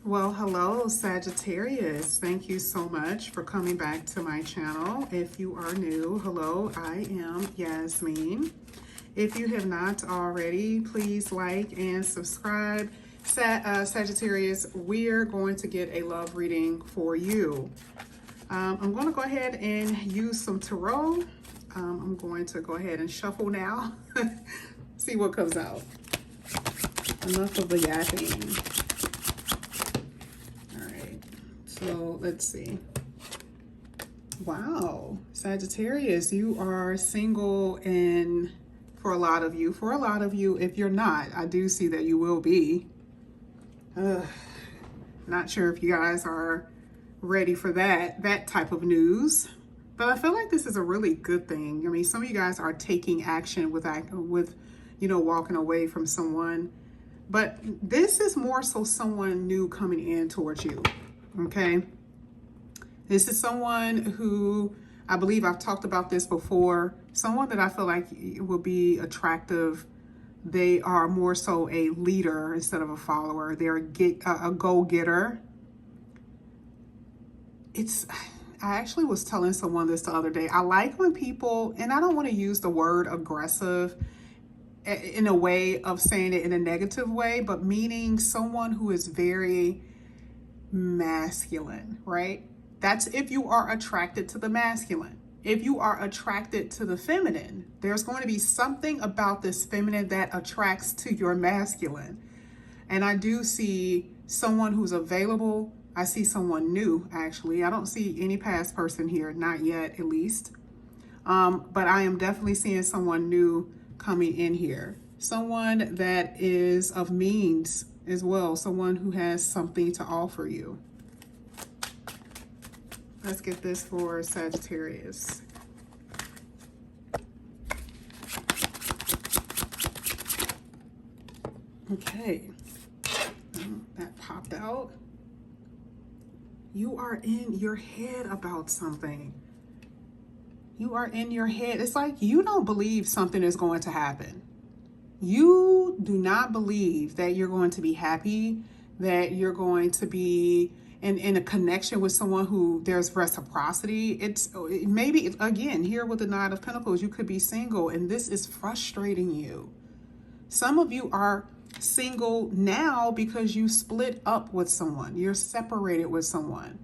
Well, hello, Sagittarius. Thank you so much for coming back to my channel. If you are new, hello, I am Yasmin. If you have not already, please like and subscribe. Sagittarius, we're going to get a love reading for you. I'm going to go ahead and use some tarot. I'm going to go ahead and shuffle now. See what comes out. Enough of the yapping. So let's see. Wow, Sagittarius, you are single, and for a lot of you, if you're not, I do see that you will be. Not sure if you guys are ready for that type of news, but I feel like this is a really good thing. I mean, some of you guys are taking action with walking away from someone, but this is more so someone new coming in towards you. Okay, this is someone who, I believe I've talked about this before, someone that I feel like will be attractive. They are more so a leader instead of a follower. They're a go-getter. I actually was telling someone this the other day. I like when people, and I don't want to use the word aggressive in a way of saying it in a negative way, but meaning someone who is very masculine, right? That's if you are attracted to the masculine. If you are attracted to the feminine, there's going to be something about this feminine that attracts to your masculine. And I do see someone who's available. I see someone new, actually. I don't see any past person here, not yet, at least. But I am definitely seeing someone new coming in here. Someone that is of means as well, someone who has something to offer you. Let's get this for Sagittarius. Okay, that popped out. You are in your head about something. You are in your head. It's like you don't believe something is going to happen. You do not believe that you're going to be happy, that you're going to be in a connection with someone who there's reciprocity. It's maybe, again, here with the Nine of Pentacles, you could be single and this is frustrating you. Some of you are single now because you split up with someone. You're separated with someone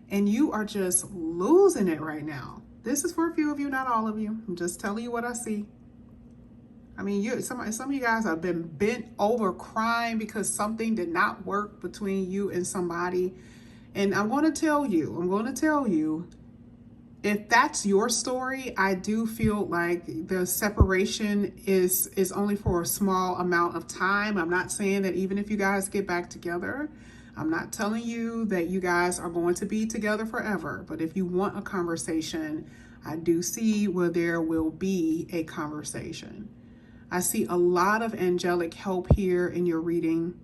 and you are just losing it right now. This is for a few of you, not all of you. I'm just telling you what I see. I mean, some of you guys have been bent over crying because something did not work between you and somebody. And I'm going to tell you, if that's your story, I do feel like the separation is only for a small amount of time. I'm not saying that even if you guys get back together, I'm not telling you that you guys are going to be together forever. But if you want a conversation, I do see where there will be a conversation. I see a lot of angelic help here in your reading,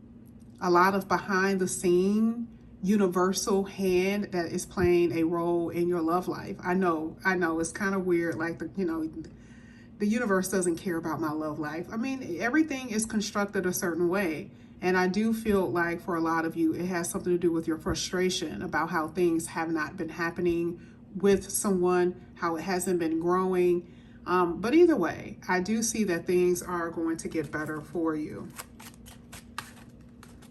a lot of behind the scene universal hand that is playing a role in your love life. I know it's kind of weird, like the universe doesn't care about my love life. I mean, everything is constructed a certain way. And I do feel like for a lot of you, it has something to do with your frustration about how things have not been happening with someone, how it hasn't been growing. But either way, I do see that things are going to get better for you.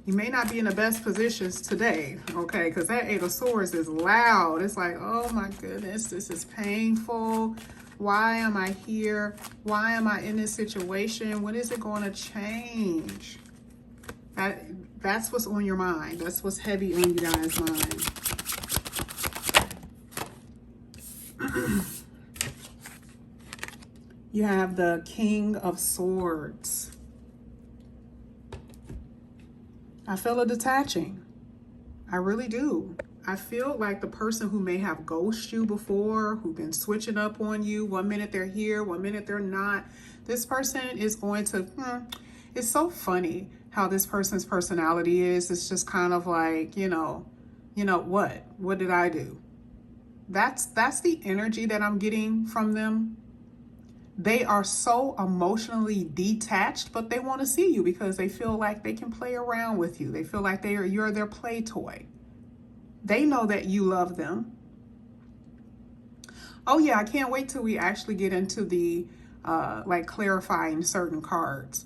You may not be in the best positions today, okay? Because that Eight of Swords is loud. It's like, oh my goodness, this is painful. Why am I here? Why am I in this situation? When is it going to change? That's what's on your mind. That's what's heavy on you guys' mind. You have the King of Swords. I feel a detaching. I really do. I feel like the person who may have ghosted you before, who've been switching up on you, 1 minute they're here, 1 minute they're not. This person is going to, it's so funny how this person's personality is. It's just kind of like, what did I do? That's the energy that I'm getting from them. They are so emotionally detached, but they want to see you because they feel like they can play around with you. They feel like you're their play toy. They know that you love them. Oh yeah, I can't wait till we actually get into the like clarifying certain cards,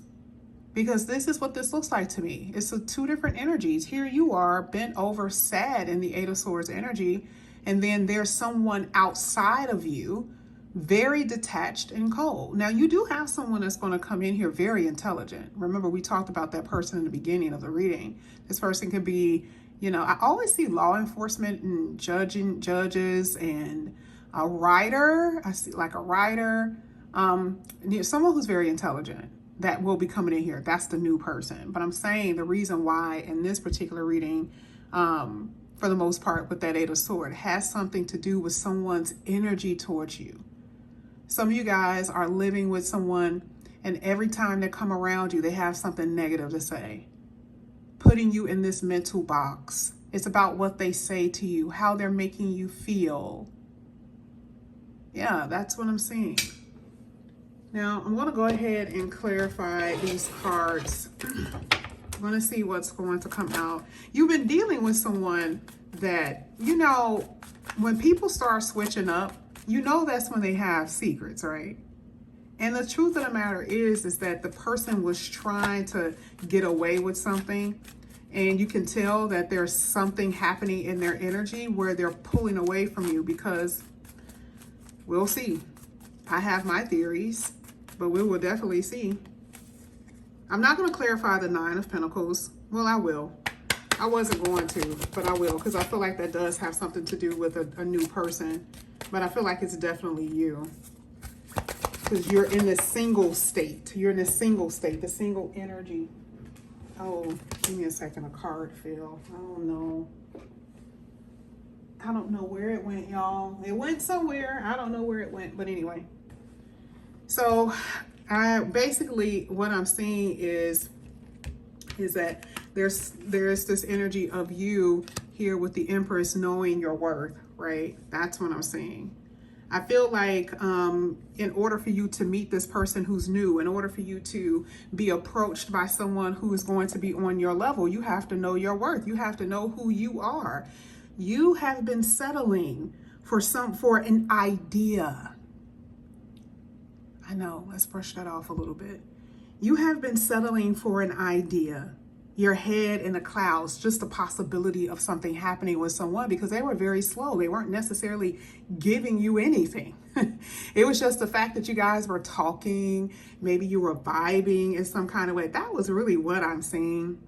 because this is what this looks like to me. It's two different energies. Here you are bent over sad in the Eight of Swords energy, and then there's someone outside of you very detached and cold. Now you do have someone that's going to come in here very intelligent. Remember, we talked about that person in the beginning of the reading. This person could be, you know, I always see law enforcement and judges and a writer. I see like a writer, someone who's very intelligent that will be coming in here. That's the new person. But I'm saying the reason why in this particular reading, for the most part with that Eight of Swords, has something to do with someone's energy towards you. Some of you guys are living with someone, and every time they come around you, they have something negative to say, putting you in this mental box. It's about what they say to you, how they're making you feel. Yeah, that's what I'm seeing. Now, I'm going to go ahead and clarify these cards. I'm going to see what's going to come out. You've been dealing with someone that, you know, when people start switching up, you know that's when they have secrets, right? And the truth of the matter is that the person was trying to get away with something, and you can tell that there's something happening in their energy where they're pulling away from you, because we'll see. I have my theories, but we will definitely see. I'm not going to clarify the Nine of Pentacles. Well, I will. I wasn't going to, but I will, because I feel like that does have something to do with a new person. But I feel like it's definitely you, because you're in this single state. You're in this single state, the single energy. Oh, give me a second. A card fell. I don't know. I don't know where it went, y'all. It went somewhere. I don't know where it went, but anyway. So basically what I'm seeing is that there's this energy of you here with the Empress knowing your worth, right? That's what I'm seeing. I feel like in order for you to meet this person who's new, in order for you to be approached by someone who is going to be on your level, you have to know your worth. You have to know who you are. You have been settling for an idea. I know, let's brush that off a little bit. You have been settling for an idea. Your head in the clouds, just the possibility of something happening with someone, because they were very slow. They weren't necessarily giving you anything. It was just the fact that you guys were talking. Maybe you were vibing in some kind of way. That was really what I'm seeing.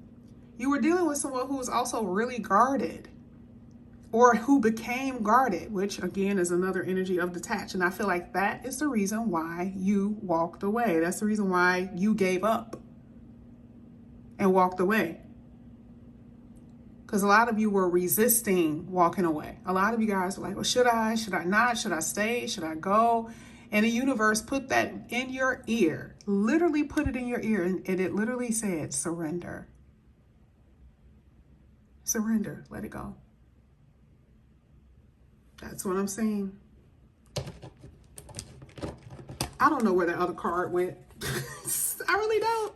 You were dealing with someone who was also really guarded, or who became guarded, which again is another energy of detached. And I feel like that is the reason why you walked away. That's the reason why you gave up and walked away. Because a lot of you were resisting walking away. A lot of you guys were like, well, should I not? Should I stay? Should I go? And the universe put that in your ear, literally put it in your ear. And it literally said, surrender. Surrender, let it go. That's what I'm saying. I don't know where the other card went. I really don't.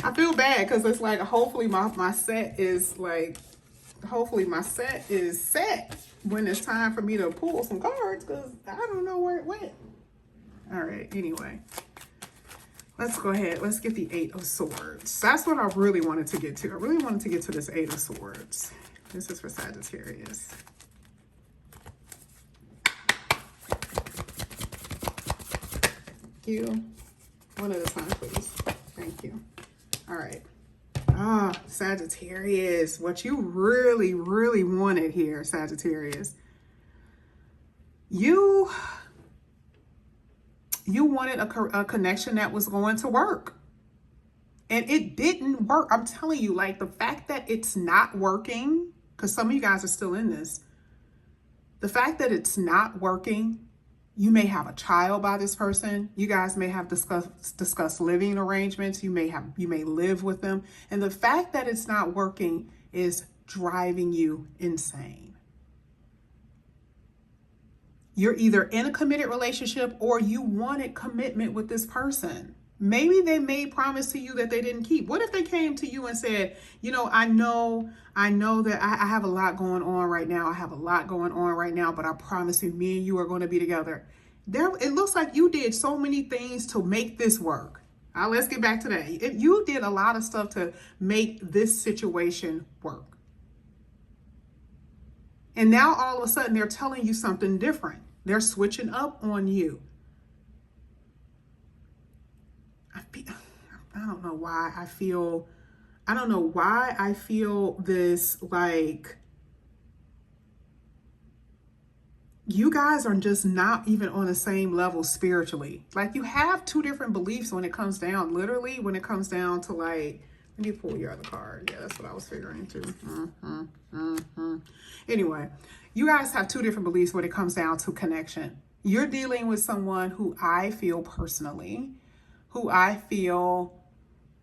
I feel bad because it's like, hopefully my set is like, hopefully my set is set when it's time for me to pull some cards, because I don't know where it went. All right, anyway. Let's go ahead. Let's get the Eight of Swords. That's what I really wanted to get to. I really wanted to get to this Eight of Swords. This is for Sagittarius. You. One at a time, please. Thank you. All right. Sagittarius. What you really, really wanted here, Sagittarius. You wanted a connection that was going to work. And it didn't work. I'm telling you, like, the fact that it's not working, because some of you guys are still in this. The fact that it's not working, you may have a child by this person. You guys may have discussed living arrangements. You may live with them. And the fact that it's not working is driving you insane. You're either in a committed relationship or you wanted commitment with this person. Maybe they made promise to you that they didn't keep. What if they came to you and said, you know that I have a lot going on right now. I have a lot going on right now, but I promise you, me and you are going to be together. It looks like you did so many things to make this work. Let's get back to that. You did a lot of stuff to make this situation work. And now all of a sudden they're telling you something different. They're switching up on you. I don't know why I feel this, like you guys are just not even on the same level spiritually. Like you have two different beliefs when it comes down, literally when it comes down to like, let me pull your other card. Yeah, that's what I was figuring too. Anyway, you guys have two different beliefs when it comes down to connection. You're dealing with someone who I feel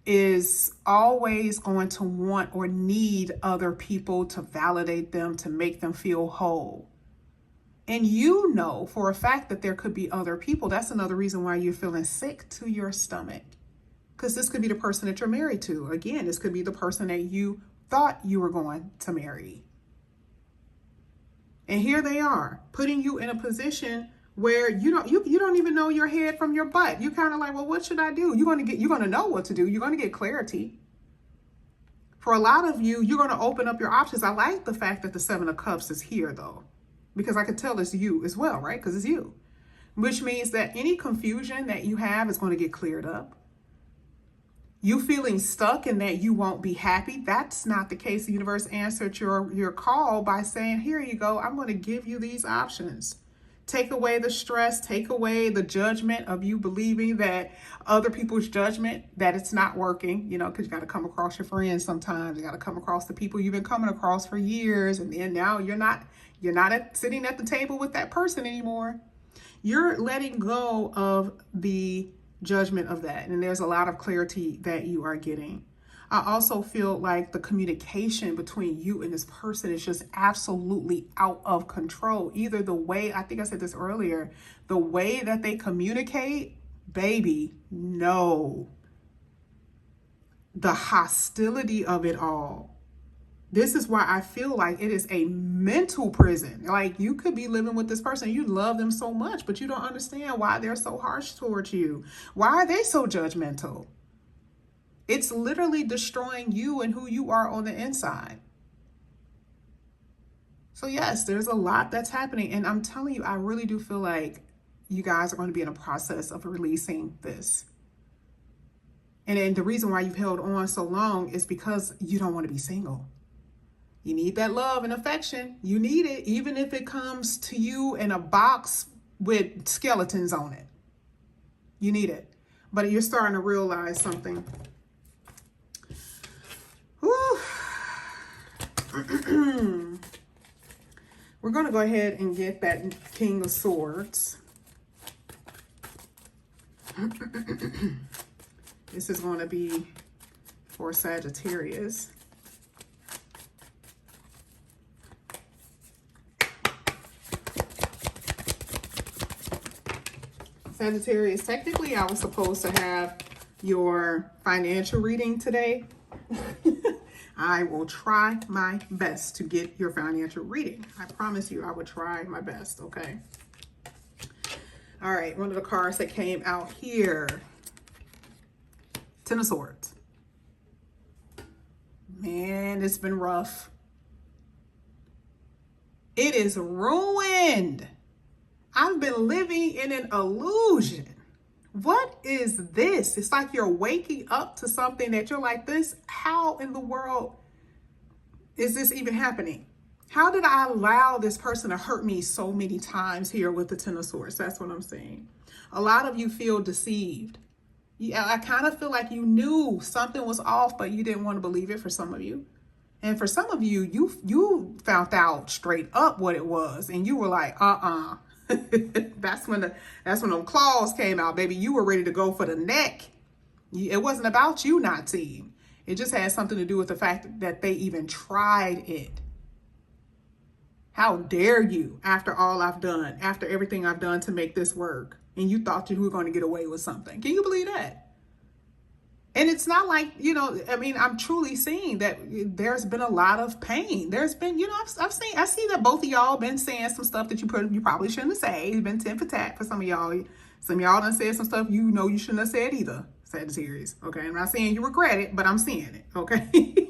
is always going to want or need other people to validate them, to make them feel whole. And you know for a fact that there could be other people. That's another reason why you're feeling sick to your stomach. Because this could be the person that you're married to. Again, this could be the person that you thought you were going to marry. And here they are, putting you in a position where you don't even know your head from your butt. You're kind of like, well, what should I do? You're going to know what to do. You're going to get clarity. For a lot of you, you're going to open up your options. I like the fact that the 7 of Cups is here though, because I could tell it's you as well, right? Because it's you, which means that any confusion that you have is going to get cleared up. You feeling stuck and that you won't be happy. That's not the case. The universe answered your call by saying, here you go. I'm going to give you these options. Take away the stress, take away the judgment of you believing that other people's judgment, that it's not working, because you got to come across your friends sometimes. You got to come across the people you've been coming across for years. And then now you're not sitting at the table with that person anymore. You're letting go of the judgment of that. And there's a lot of clarity that you are getting. I also feel like the communication between you and this person is just absolutely out of control. Either the way, I think I said this earlier, the way that they communicate, baby, no. The hostility of it all. This is why I feel like it is a mental prison. Like you could be living with this person. You love them so much, but you don't understand why they're so harsh towards you. Why are they so judgmental? It's literally destroying you and who you are on the inside. So yes, there's a lot that's happening. And I'm telling you, I really do feel like you guys are going to be in a process of releasing this. And then the reason why you've held on so long is because you don't want to be single. You need that love and affection. You need it, even if it comes to you in a box with skeletons on it. You need it. But you're starting to realize something. We're going to go ahead and get that King of Swords. This is going to be for Sagittarius. Sagittarius, technically I was supposed to have your financial reading today. I will try my best to get your financial reading. I promise you I will try my best, okay? All right, one of the cards that came out here. 10 of Swords. Man, it's been rough. It is ruined. I've been living in an illusion. What is this? It's like you're waking up to something that you're like, this, how in the world is this even happening? How did I allow this person to hurt me so many times here with the 10 of Swords? That's what I'm saying. A lot of you feel deceived. Yeah, I kind of feel like you knew something was off, but you didn't want to believe it for some of you. And for some of you, you found out straight up what it was. And you were like, That's when them claws came out, baby. You were ready to go for the neck. It wasn't about you not seeing. It just had something to do with the fact that they even tried it. How dare you, after all I've done, after everything I've done to make this work, and you thought you were going to get away with something. Can you believe that? And it's not like, you know, I mean, I'm truly seeing that there's been a lot of pain. There's been, you know, I see that both of y'all been saying some stuff that you probably shouldn't have said. It's been tit for tat for some of y'all. Some of y'all done said some stuff you know you shouldn't have said either, Sagittarius. Okay, I'm not saying you regret it, but I'm seeing it. Okay.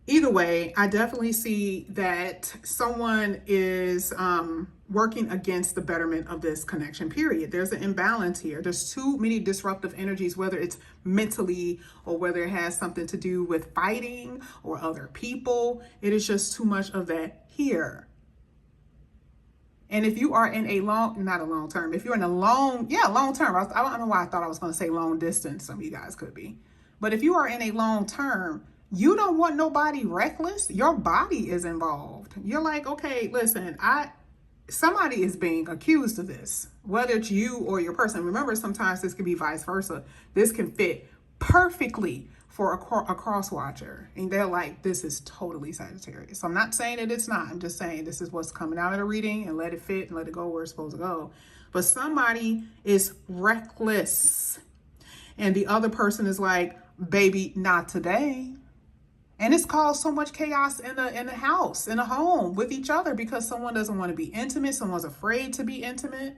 Either way, I definitely see that someone is working against the betterment of this connection, period. There's an imbalance here. There's too many disruptive energies, whether it's mentally or whether it has something to do with fighting or other people. It is just too much of that here. And if you are in a not a long term, if you're in a long term, I don't know why I thought I was going to say long distance. Some of you guys could be. But if you are in a long term, you don't want nobody reckless. Your body is involved. You're like, okay, listen, somebody is being accused of this, whether it's you or your person. Remember, sometimes this can be vice versa. This can fit perfectly for a cross watcher. And they're like, this is totally Sagittarius. So I'm not saying that it's not. I'm just saying this is what's coming out of the reading, and let it fit and let it go where it's supposed to go. But somebody is reckless. And the other person is like, baby, not today. And it's caused so much chaos in the house, in the home, with each other, because someone doesn't want to be intimate. Someone's afraid to be intimate.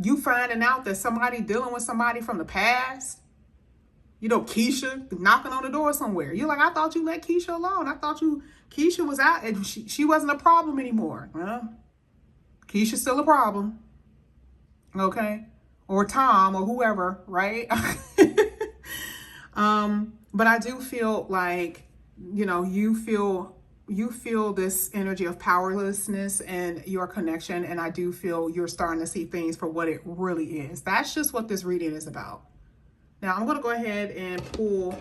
You finding out that somebody dealing with somebody from the past. You know, Keisha knocking on the door somewhere. You're like, I thought you let Keisha alone. I thought Keisha was out and she wasn't a problem anymore. Well, Keisha's still a problem. Okay. Or Tom or whoever, right? But I do feel like, you know, you feel this energy of powerlessness and your connection. And I do feel you're starting to see things for what it really is. That's just what this reading is about. Now I'm going to go ahead and pull,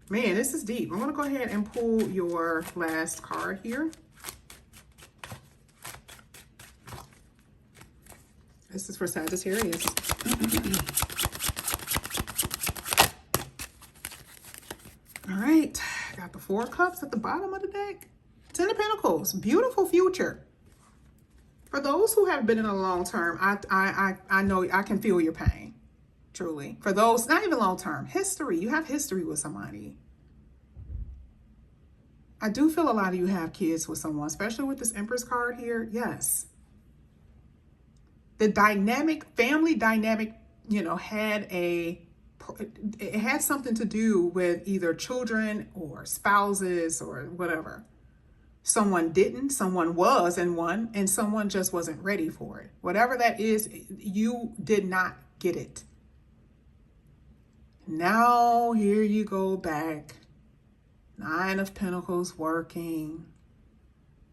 man, this is deep. I'm going to go ahead and pull your last card here. This is for Sagittarius. All right, got the Four of Cups at the bottom of the deck. Ten of Pentacles, beautiful future. For those who have been in a long term, I know I can feel your pain, truly. For those, not even long term, history, you have history with somebody. I do feel a lot of you have kids with someone, especially with this Empress card here. Yes. The family dynamic, you know, it had something to do with either children or spouses or whatever. Someone didn't, someone was in one, and someone just wasn't ready for it. Whatever that is, you did not get it. Now, here you go back. Nine of Pentacles working.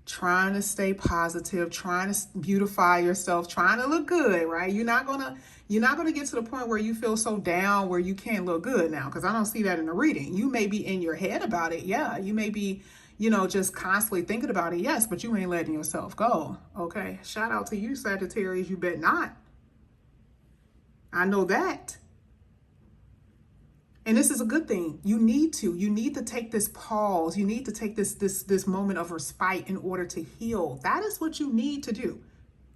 Trying to stay positive, trying to beautify yourself, trying to look good, right? You're not gonna get to the point where you feel so down where you can't look good now, because I don't see that in the reading. You may be in your head about it, yeah. You may be, you know, just constantly thinking about it, yes, but you ain't letting yourself go. Okay, shout out to you, Sagittarius. You bet not. I know that. And this is a good thing. You need to take this pause. You need to take this moment of respite in order to heal. That is what you need to do.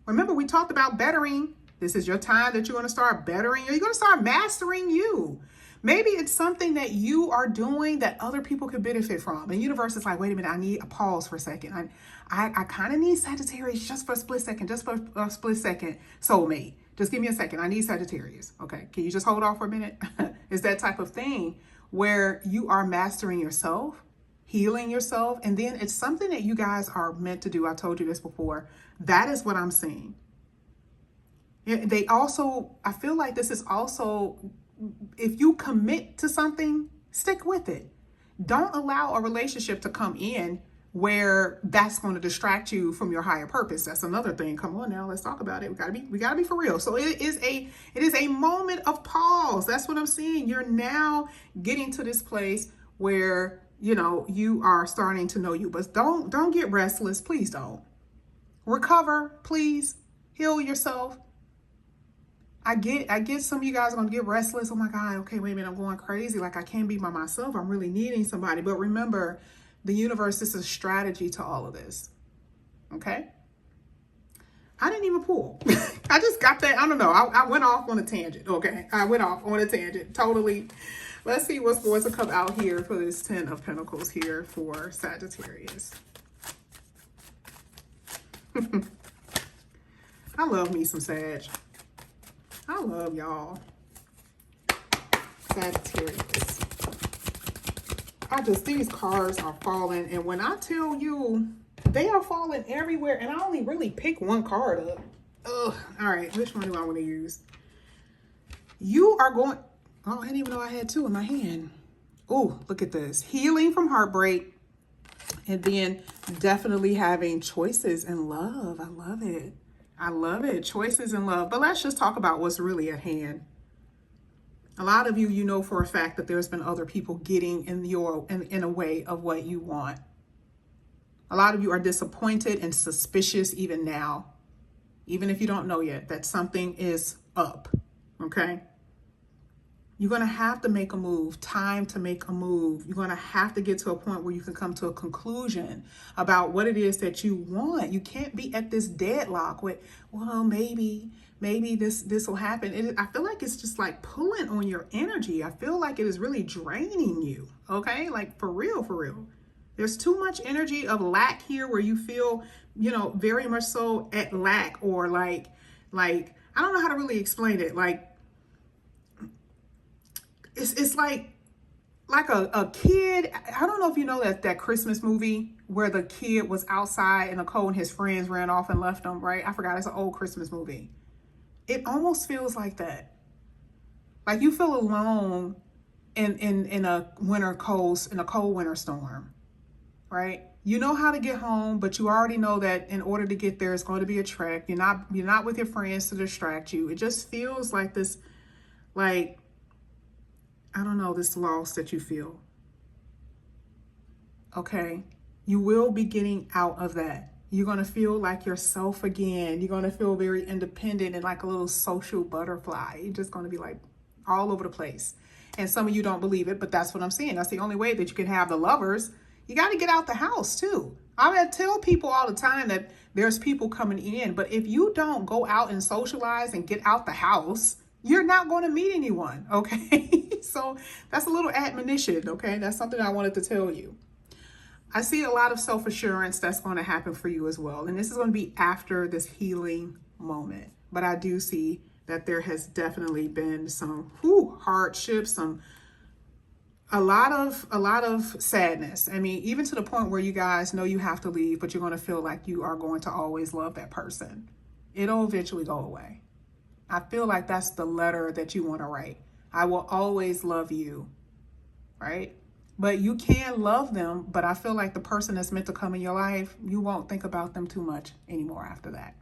Remember, we talked about bettering. This is your time that you're going to start bettering. You're going to start mastering you. Maybe it's something that you are doing that other people could benefit from. And universe is like, wait a minute, I need a pause for a second. I kind of need Sagittarius just for a split second, soulmate. Just give me a second. I need Sagittarius. Okay. Can you just hold off for a minute? It's that type of thing where you are mastering yourself, healing yourself. And then it's something that you guys are meant to do. I told you this before. That is what I'm seeing. I feel like this is also, if you commit to something, stick with it. Don't allow a relationship to come in where that's going to distract you from your higher purpose. That's another thing. Come on now, let's talk about it. We gotta be for real. So it is a moment of pause. That's what I'm seeing. You're now getting to this place where, you know, you are starting to know you, but don't get restless. Please don't. Recover, please. Heal yourself. I get some of you guys are going to get restless. Oh my God, okay, wait a minute, I'm going crazy. Like I can't be by myself. I'm really needing somebody. But remember, the universe, this is a strategy to all of this. Okay? I didn't even pull. I just got that. I don't know. I went off on a tangent. Okay. I went off on a tangent. Totally. Let's see what's going to come out here for this 10 of Pentacles here for Sagittarius. I love me some Sag. I love y'all. Sagittarius. These cards are falling. And when I tell you, they are falling everywhere. And I only really pick one card up. Ugh. All right. Which one do I want to use? You are going... Oh, I didn't even know I had two in my hand. Oh, look at this. Healing from heartbreak. And then definitely having choices in love. I love it. I love it. Choices in love. But let's just talk about what's really at hand. A lot of you, you know for a fact that there's been other people getting in a way of what you want. A lot of you are disappointed and suspicious even now. Even if you don't know yet that something is up. Okay? You're going to have to make a move. Time to make a move. You're going to have to get to a point where you can come to a conclusion about what it is that you want. You can't be at this deadlock with, well, maybe this will happen. I feel like it's just like pulling on your energy. I feel like it is really draining you. Okay? Like for real, for real. There's too much energy of lack here where you feel, you know, very much so at lack or like, I don't know how to really explain it. Like, it's like a kid. I don't know if you know that Christmas movie where the kid was outside in the cold and his friends ran off and left him, right? I forgot. It's an old Christmas movie. It almost feels like that. Like you feel alone in a cold winter storm, right? You know how to get home, but you already know that in order to get there, it's going to be a trek. You're not with your friends to distract you. It just feels like this, like, I don't know, this loss that you feel. Okay. You will be getting out of that. You're going to feel like yourself again. You're going to feel very independent and like a little social butterfly. You're just going to be like all over the place. And some of you don't believe it, but that's what I'm saying. That's the only way that you can have the lovers. You got to get out the house too. I mean, I tell people all the time that there's people coming in, but if you don't go out and socialize and get out the house, you're not going to meet anyone, okay? So that's a little admonition, okay? That's something I wanted to tell you. I see a lot of self-assurance that's going to happen for you as well. And this is going to be after this healing moment. But I do see that there has definitely been some hardships, a lot of sadness. I mean, even to the point where you guys know you have to leave, but you're going to feel like you are going to always love that person. It'll eventually go away. I feel like that's the letter that you want to write. I will always love you, right? But you can love them, but I feel like the person that's meant to come in your life, you won't think about them too much anymore after that.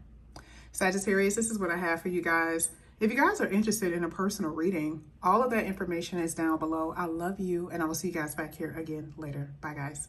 Sagittarius, this is what I have for you guys. If you guys are interested in a personal reading, all of that information is down below. I love you, and I will see you guys back here again later. Bye, guys.